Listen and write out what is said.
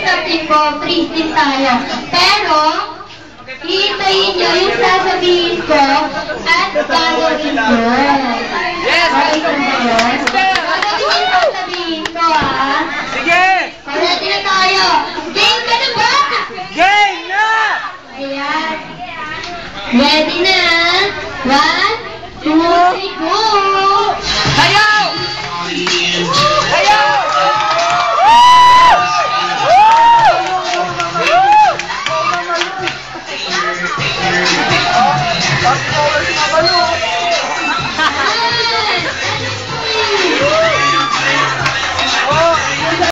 sasabihin ko, freestyle tayo. Pero, hihintayin nyo yung sasabihin ko at gagawin ko. Yes! Okay ba yun? Gagawin yung sasabihin ko, ha? Sige! Ready na tayo. Game ka na ba? Game na! Ayan. Ready na? 1, 2, 3, go! Sayaw! Sayaw! Sayaw!